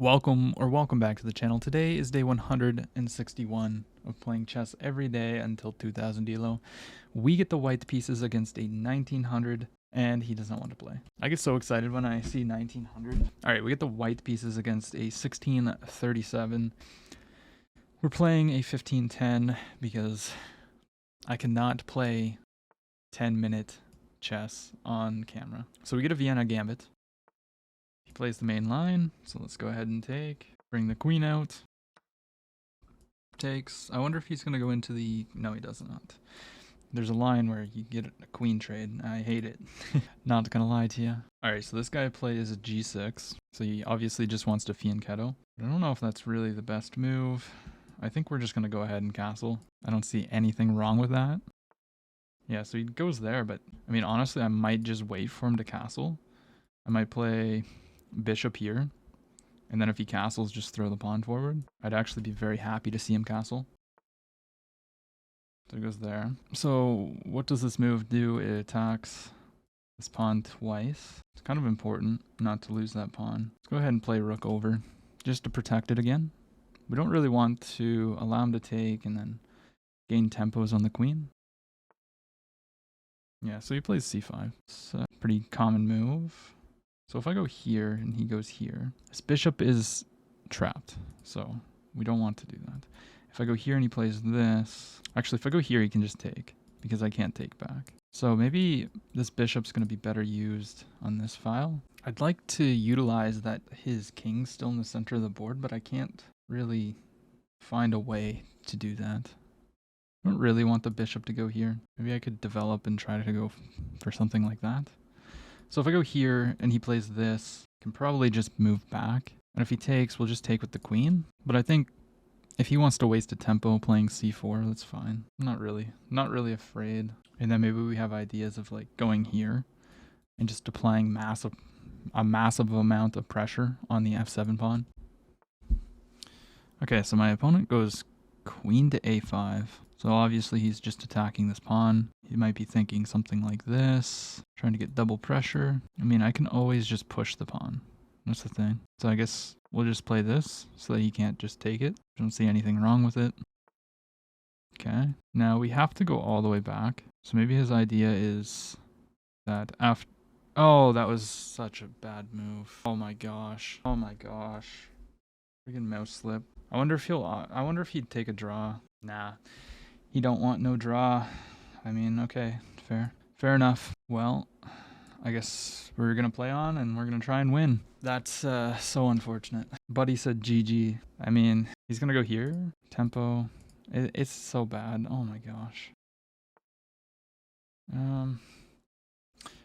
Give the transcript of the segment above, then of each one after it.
Welcome back to the channel. Today is day 161 of playing chess every day until 2000 elo. We get the white pieces against a 1900 and he does not want to play. I get so excited when I see 1900. All right, we get the white pieces against a 1637. We're playing a 1510 because I cannot play 10-minute chess on camera. So we get a Vienna Gambit. He plays the main line, so let's go ahead and take. Bring the queen out. Takes. I wonder if he's going to go into the... No, he does not. There's a line where you get a queen trade. I hate it. Not going to lie to you. Alright, so this guy plays a g6. So he obviously just wants to fianchetto. I don't know if that's really the best move. I think we're just going to go ahead and castle. I don't see anything wrong with that. Yeah, so he goes there, but I mean, honestly, I might just wait for him to castle. I might play bishop here, and then if he castles, just throw the pawn forward. I'd actually be very happy to see him castle. So it goes there. So what does this move do? It attacks this pawn twice. It's kind of important not to lose that pawn. Let's go ahead and play rook over, just to protect it again. We don't really want to allow him to take and then gain tempos on the queen. Yeah, so he plays c5. It's a pretty common move. So if I go here and he goes here, this bishop is trapped, so we don't want to do that. If I go here and he plays this, actually if I go here he can just take, because I can't take back. So maybe this bishop's going to be better used on this file. I'd like to utilize that his king's still in the center of the board, but I can't really find a way to do that. I don't really want the bishop to go here. Maybe I could develop and try to go for something like that. So if I go here and he plays this, I can probably just move back. And if he takes, we'll just take with the queen. But I think if he wants to waste a tempo playing c4, that's fine. I'm not really afraid. And then maybe we have ideas of like going here and just applying a massive amount of pressure on the f7 pawn. Okay, so my opponent goes queen to a5. So obviously he's just attacking this pawn. He might be thinking something like this, trying to get double pressure. I mean, I can always just push the pawn. That's the thing. So I guess we'll just play this so that he can't just take it. Don't see anything wrong with it. Okay. Now we have to go all the way back. So maybe his idea is that after... Oh, that was such a bad move. Oh my gosh. Oh my gosh. Freaking mouse slip. I wonder if he'd take a draw. Nah. He don't want no draw. I mean, okay, fair enough. Well, I guess we're gonna play on and we're gonna try and win. That's so unfortunate. Buddy said GG. I mean, he's gonna go here. Tempo. It's so bad. Oh my gosh.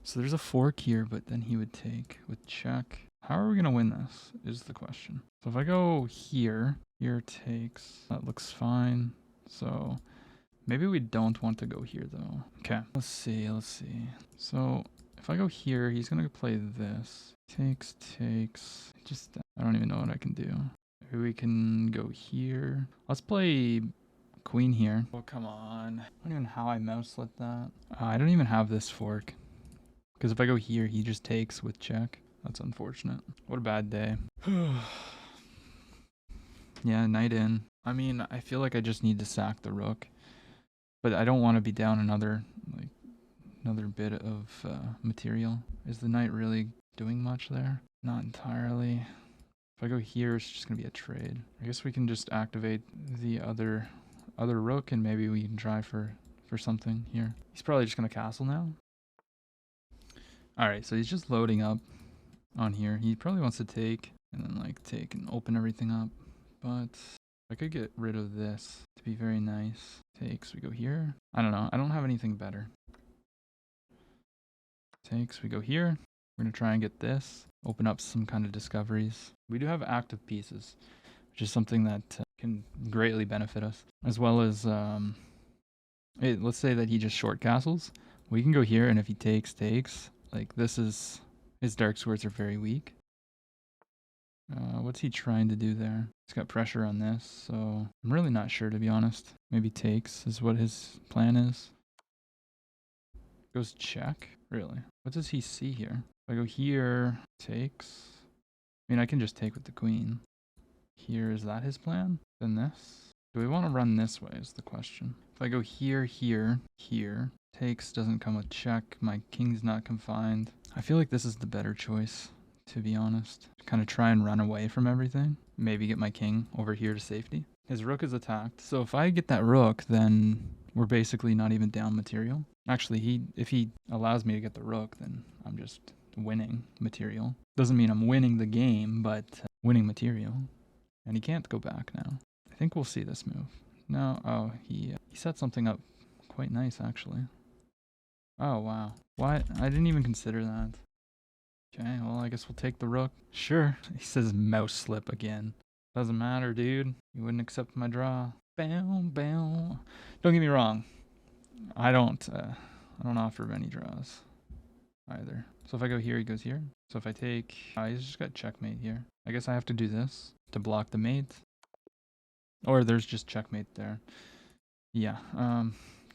So there's a fork here, but then he would take with check. How are we gonna win this is the question. So if I go here, here takes. That looks fine. So maybe we don't want to go here though. Okay, let's see. So if I go here, he's gonna play this. Takes. Just, I don't even know what I can do. Maybe we can go here. Let's play queen here. Oh, come on. I don't even know how I mouse slit that. I don't even have this fork. Because if I go here, he just takes with check. That's unfortunate. What a bad day. Yeah, knight in. I mean, I feel like I just need to sack the rook. But I don't want to be down another bit of material. Is the knight really doing much there? Not entirely. If I go here, it's just going to be a trade. I guess we can just activate the other rook and maybe we can try for something here. He's probably just going to castle now. Alright, so he's just loading up on here. He probably wants to take and then like take and open everything up. But I could get rid of this to be very nice. Takes, we go here. I don't know. I don't have anything better. Takes, we go here. We're going to try and get this. Open up some kind of discoveries. We do have active pieces, which is something that can greatly benefit us. As well as, let's say that he just short castles. We can go here, and if he takes, like this is, his dark squares are very weak. What's he trying to do there? He's got pressure on this, so I'm really not sure, to be honest. Maybe takes is what his plan is. Goes check? Really? What does he see here? If I go here, takes. mean, I can just take with the queen. Here, is that his plan? Then this? Do we want to run this way is the question. If I go here, here, here, takes doesn't come with check. My king's not confined. I feel like this is the better choice, to be honest. Kind of try and run away from everything. Maybe get my king over here to safety. His rook is attacked. So if I get that rook, then we're basically not even down material. Actually, if he allows me to get the rook, then I'm just winning material. Doesn't mean I'm winning the game, but winning material. And he can't go back now. I think we'll see this move. No, oh, he set something up quite nice, actually. Oh, wow. What? I didn't even consider that. Okay, well, I guess we'll take the rook. Sure. He says mouse slip again. Doesn't matter, dude. You wouldn't accept my draw. Bow, bow. Don't get me wrong. I don't offer many draws either. So if I go here, he goes here. So if I take, he's just got checkmate here. I guess I have to do this to block the mate. Or there's just checkmate there. Yeah,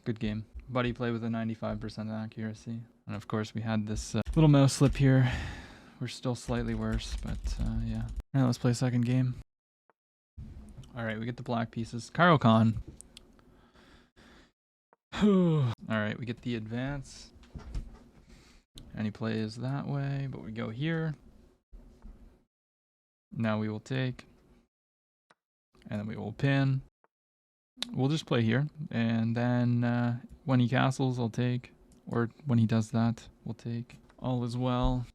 good game. Buddy play with a 95% accuracy. And of course we had this little mouse slip here. We're still slightly worse, but yeah. Alright, let's play a second game. Alright, we get the black pieces. Caro-Kann. Alright, we get the advance. And he plays that way, but we go here. Now we will take. And then we will pin. We'll just play here. And then when he castles, I'll take. Or when he does that, we'll take. All is well.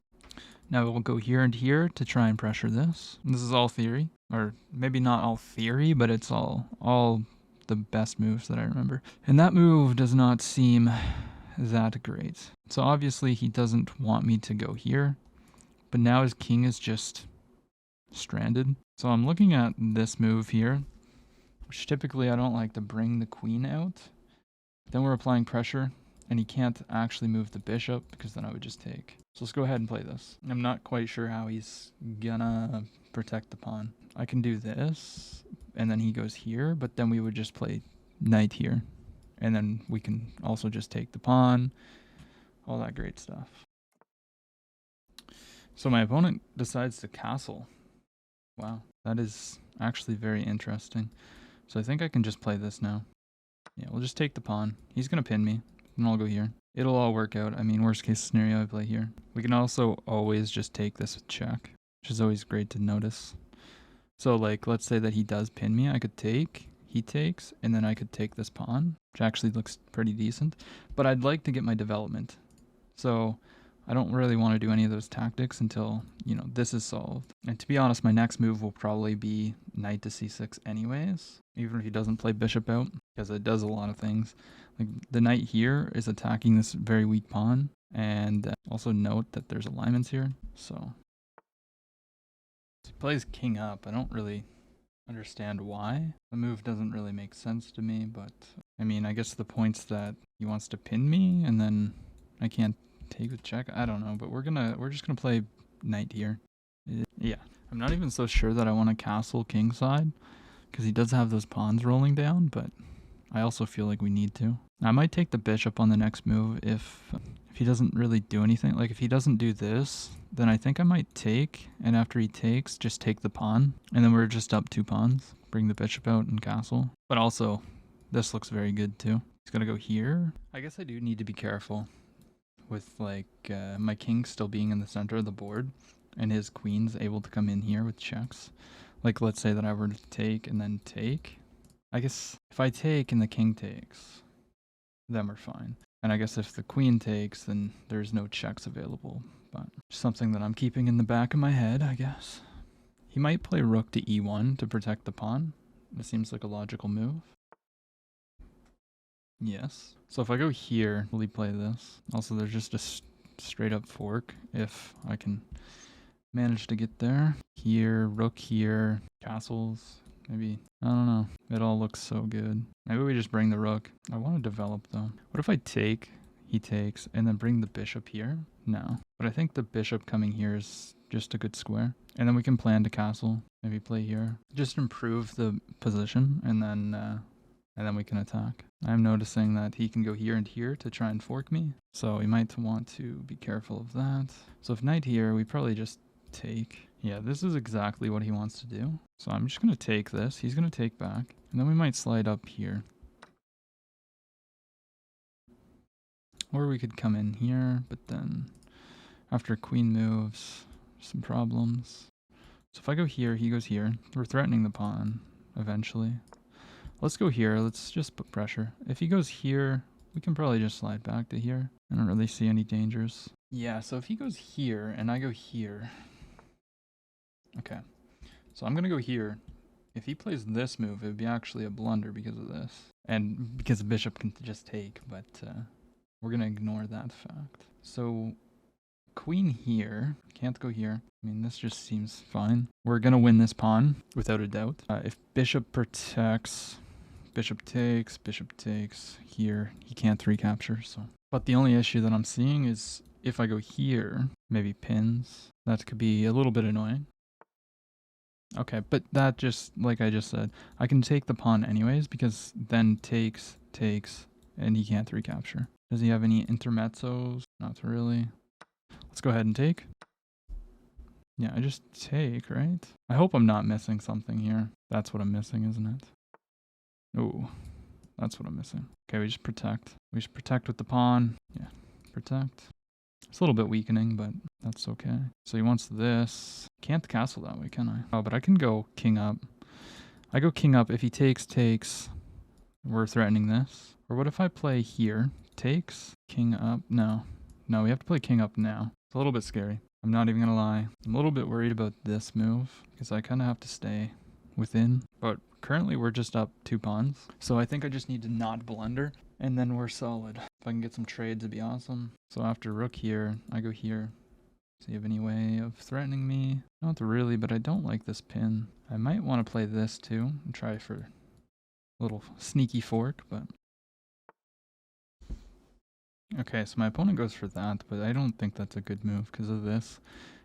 Now we'll go here and here to try and pressure this. This is all theory. Or maybe not all theory, but it's all the best moves that I remember. And that move does not seem that great. So obviously he doesn't want me to go here. But now his king is just stranded. So I'm looking at this move here, which typically I don't like to bring the queen out. Then we're applying pressure, and he can't actually move the bishop because then I would just take. So let's go ahead and play this. I'm not quite sure how he's gonna protect the pawn. I can do this, and then he goes here, but then we would just play knight here. And then we can also just take the pawn, all that great stuff. So my opponent decides to castle. Wow, that is actually very interesting. So I think I can just play this now. Yeah, we'll just take the pawn. He's going to pin me, and I'll go here. It'll all work out. I mean, worst case scenario, I play here. We can also always just take this with check, which is always great to notice. So, like, let's say that he does pin me. I could take, he takes, and then I could take this pawn, which actually looks pretty decent. But I'd like to get my development. So I don't really want to do any of those tactics until, you know, this is solved. And to be honest, my next move will probably be knight to c6 anyways, even if he doesn't play bishop out, because it does a lot of things. Like, the knight here is attacking this very weak pawn, and also note that there's alignments here. So he plays king up. I don't really understand why. The move doesn't really make sense to me, but I mean, I guess the point's that he wants to pin me, and then I can't take with check. I don't know, but we're just gonna play knight here. Yeah, I'm not even so sure that I want to castle kingside, because he does have those pawns rolling down, but I also feel like we need to. I might take the bishop on the next move if he doesn't really do anything. Like, if he doesn't do this, then I think I might take, and after he takes, just take the pawn, and then we're just up 2 pawns. Bring the bishop out and castle. But also, this looks very good too. He's gonna go here. I guess I do need to be careful with, like, my king still being in the center of the board, and his queen's able to come in here with checks. Like, let's say that I were to take and then take. I guess if I take and the king takes, then we're fine. And I guess if the queen takes, then there's no checks available. But something that I'm keeping in the back of my head, I guess. He might play rook to e1 to protect the pawn. It seems like a logical move. Yes. So if I go here, will he play this? Also, there's just a straight up fork if I can manage to get there. Here, rook here, castles. Maybe, I don't know. It all looks so good. Maybe we just bring the rook. I want to develop though. What if I take, he takes, and then bring the bishop here? No. But I think the bishop coming here is just a good square. And then we can plan to castle. Maybe play here. Just improve the position, and then we can attack. I'm noticing that he can go here and here to try and fork me. So we might want to be careful of that. So if knight here, we probably just take. Yeah, this is exactly what he wants to do. So I'm just going to take this. He's going to take back. And then we might slide up here. Or we could come in here, but then after queen moves, some problems. So if I go here, he goes here. We're threatening the pawn eventually. Let's go here. Let's just put pressure. If he goes here, we can probably just slide back to here. I don't really see any dangers. Yeah, so if he goes here and I go here. Okay, so I'm going to go here. If he plays this move, it would be actually a blunder because of this. And because the bishop can just take, but we're going to ignore that fact. So queen here, can't go here. I mean, this just seems fine. We're going to win this pawn, without a doubt. If bishop protects, bishop takes here, he can't recapture, so. But the only issue that I'm seeing is if I go here, maybe pins, that could be a little bit annoying. Okay, but that just, like I just said, I can take the pawn anyways because then takes, and he can't recapture. Does he have any intermezzos? Not really. Let's go ahead and take. Yeah, I just take, right? I hope I'm not missing something here. That's what I'm missing, isn't it? Oh, that's what I'm missing. Okay, we just protect. We just protect with the pawn. Yeah, protect. It's a little bit weakening, but that's okay. So he wants this. Can't castle that way, can I? Oh, but I can go king up. I go king up. If he takes, we're threatening this. Or what if I play here? Takes, king up. No, we have to play king up now. It's a little bit scary. I'm not even gonna lie. I'm a little bit worried about this move because I kind of have to stay within. But currently we're just up 2 pawns. So I think I just need to not blunder and then we're solid. If I can get some trades, it'd be awesome. So after rook here, I go here. Does he have any way of threatening me? Not really, but I don't like this pin. I might want to play this too and try for a little sneaky fork, but... Okay, so my opponent goes for that, but I don't think that's a good move because of this.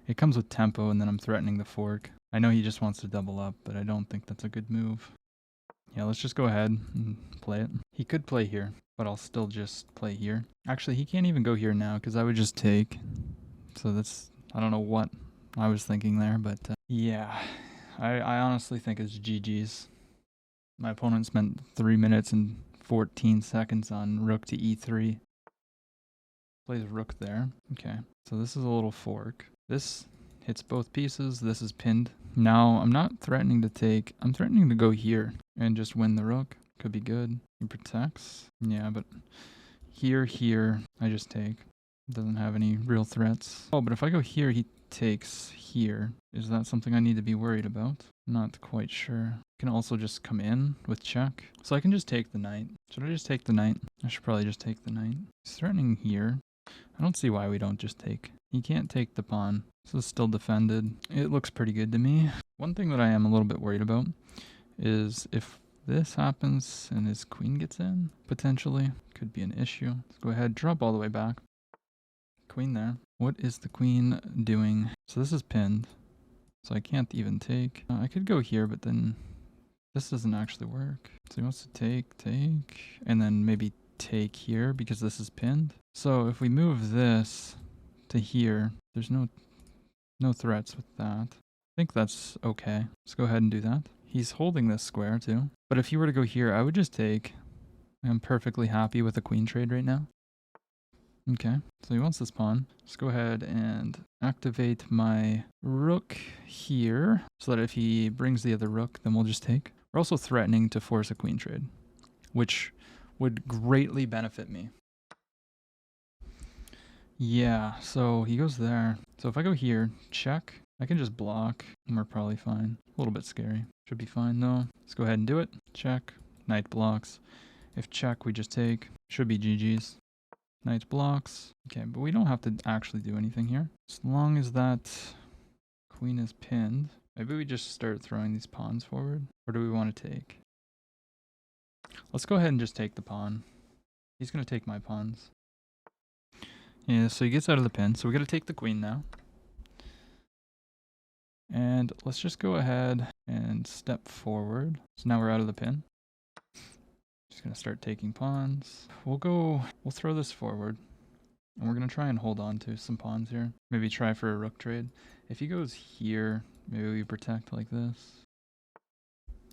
It comes with tempo and then I'm threatening the fork. I know he just wants to double up, but I don't think that's a good move. Yeah, let's just go ahead and play it. He could play here, but I'll still just play here. Actually, he can't even go here now because I would just take. So that's, I don't know what I was thinking there, but yeah, I honestly think it's GG's. My opponent spent 3 minutes and 14 seconds on rook to e3. Plays rook there. Okay, so this is a little fork. This hits both pieces. This is pinned. Now, I'm not threatening to take. I'm threatening to go here and just win the rook. Could be good. He protects. Yeah, but here, I just take. Doesn't have any real threats. Oh, but if I go here, he takes here. Is that something I need to be worried about? Not quite sure. I can also just come in with check. So I can just take the knight. Should I just take the knight? I should probably just take the knight. He's threatening here. I don't see why we don't just take. He can't take the pawn. This is still defended. It looks pretty good to me. One thing that I am a little bit worried about is if this happens and his queen gets in, potentially, could be an issue. Let's go ahead, drop all the way back. Queen there. What is the queen doing? So this is pinned, so I can't even take. I could go here, but then this doesn't actually work. So he wants to take, and then maybe take here because this is pinned. So if we move this to here, there's no threats with that. I think that's okay. Let's go ahead and do that. He's holding this square too. But if he were to go here, I would just take. I'm perfectly happy with a queen trade right now. Okay, so he wants this pawn. Let's go ahead and activate my rook here so that if he brings the other rook, then we'll just take. We're also threatening to force a queen trade, which would greatly benefit me. Yeah, so he goes there. So if I go here, check, I can just block, and we're probably fine. A little bit scary. Should be fine though. Let's go ahead and do it. Check, knight blocks. If check, we just take. Should be GG's. Knight blocks. Okay, but we don't have to actually do anything here. As long as that queen is pinned. Maybe we just start throwing these pawns forward. Or do we want to take? Let's go ahead and just take the pawn. He's going to take my pawns. Yeah, so he gets out of the pin. So we got to take the queen now. And let's just go ahead and step forward. So now we're out of the pin. Just going to start taking pawns. We'll throw this forward. And we're going to try and hold on to some pawns here. Maybe try for a rook trade. If he goes here, maybe we protect like this.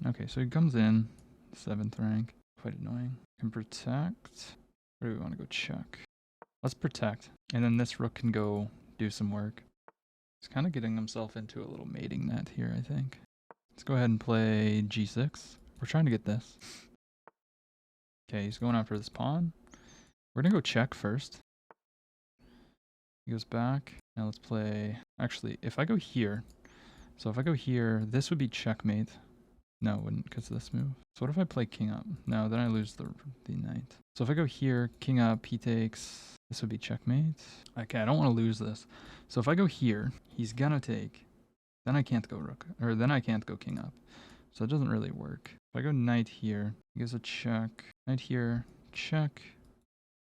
Okay, so he comes in, 7th rank. Quite annoying. Can protect. Where do we want to go check? Let's protect. And then this rook can go do some work. He's kind of getting himself into a little mating net here, I think. Let's go ahead and play g6. We're trying to get this. Okay, he's going after this pawn. We're going to go check first. He goes back. Now let's play... Actually, if I go here... So if I go here, this would be checkmate. No, it wouldn't because of this move. So what if I play king up? No, then I lose the knight. So if I go here, king up, he takes... This would be checkmate. Okay, I don't want to lose this. So if I go here, he's gonna take. Then I can't go rook, or then I can't go king up. So it doesn't really work. If I go knight here, he gives a check. Knight here, check.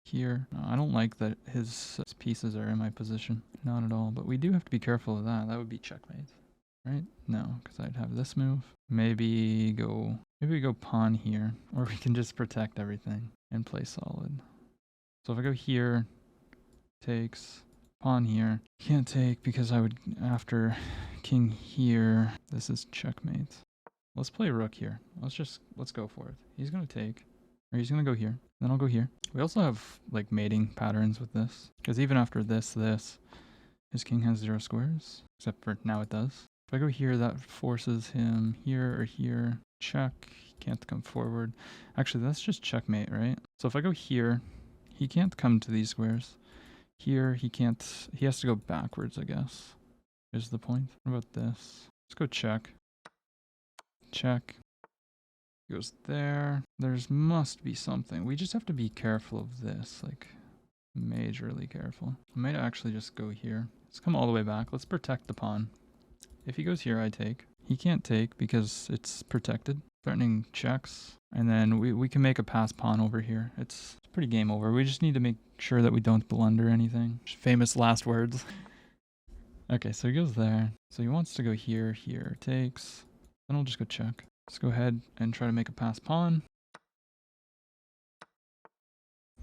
Here. No, I don't like that his pieces are in my position. Not at all, but we do have to be careful of that. That would be checkmate. Right? No, because I'd have this move. Maybe we go pawn here, or we can just protect everything and play solid. So if I go here, takes, pawn here. Can't take because I would, after king here, this is checkmate. Let's play rook here. Let's go for it. He's going to take, or he's going to go here. Then I'll go here. We also have like mating patterns with this, because even after this, his king has 0 squares, except for now it does. If I go here, that forces him here or here. Check. He can't come forward. Actually, that's just checkmate, right? So if I go here, he can't come to these squares. Here, he can't. He has to go backwards, I guess, is the point. What about this? Let's go check. Check. He goes there. There's must be something. We just have to be careful of this, like majorly careful. I might actually just go here. Let's come all the way back. Let's protect the pawn. If he goes here, I take. He can't take because it's protected. Threatening checks. And then we can make a pass pawn over here. It's pretty game over. We just need to make sure that we don't blunder anything. Famous last words. Okay, so he goes there. So he wants to go here, here. Takes. Then I'll just go check. Let's go ahead and try to make a pass pawn.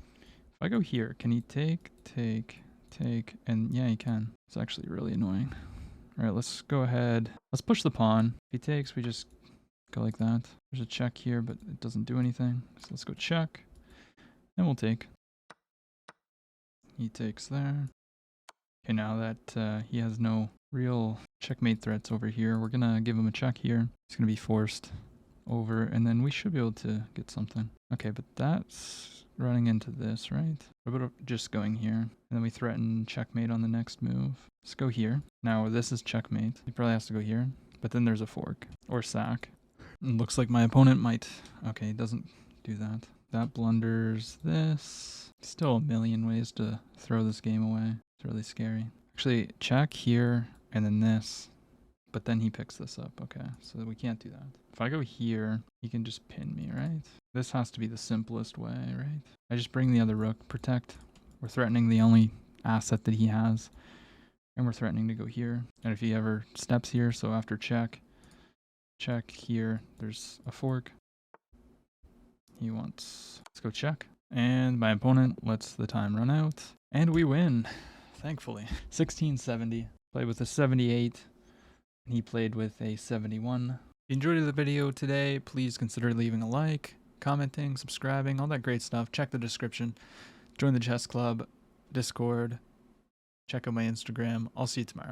If I go here, can he take, take, and yeah, he can. It's actually really annoying. All right, let's go ahead. Let's push the pawn. If he takes, we just go like that. There's a check here, but it doesn't do anything. So let's go check. And we'll take. He takes there. Okay, now that he has no real checkmate threats over here, we're going to give him a check here. It's going to be forced over, and then we should be able to get something. Okay, but that's running into this, right? What about just going here? And then we threaten checkmate on the next move. Let's go here. Now this is checkmate. He probably has to go here, but then there's a fork or sack. It looks like my opponent might... Okay, he doesn't do that. That blunders this. Still a million ways to throw this game away. It's really scary. Actually, check here and then this. But then he picks this up. Okay, so we can't do that. If I go here, he can just pin me, right? This has to be the simplest way, right? I just bring the other rook, protect. We're threatening the only asset that he has. And we're threatening to go here. And if he ever steps here, so after check here, there's a fork. He wants, let's go check. And my opponent lets the time run out. And we win, thankfully. 1670. Played with a 78. And he played with a 71. If you enjoyed the video today, please consider leaving a like, commenting, subscribing, all that great stuff. Check the description. Join the chess club, Discord. Check out my Instagram. I'll see you tomorrow.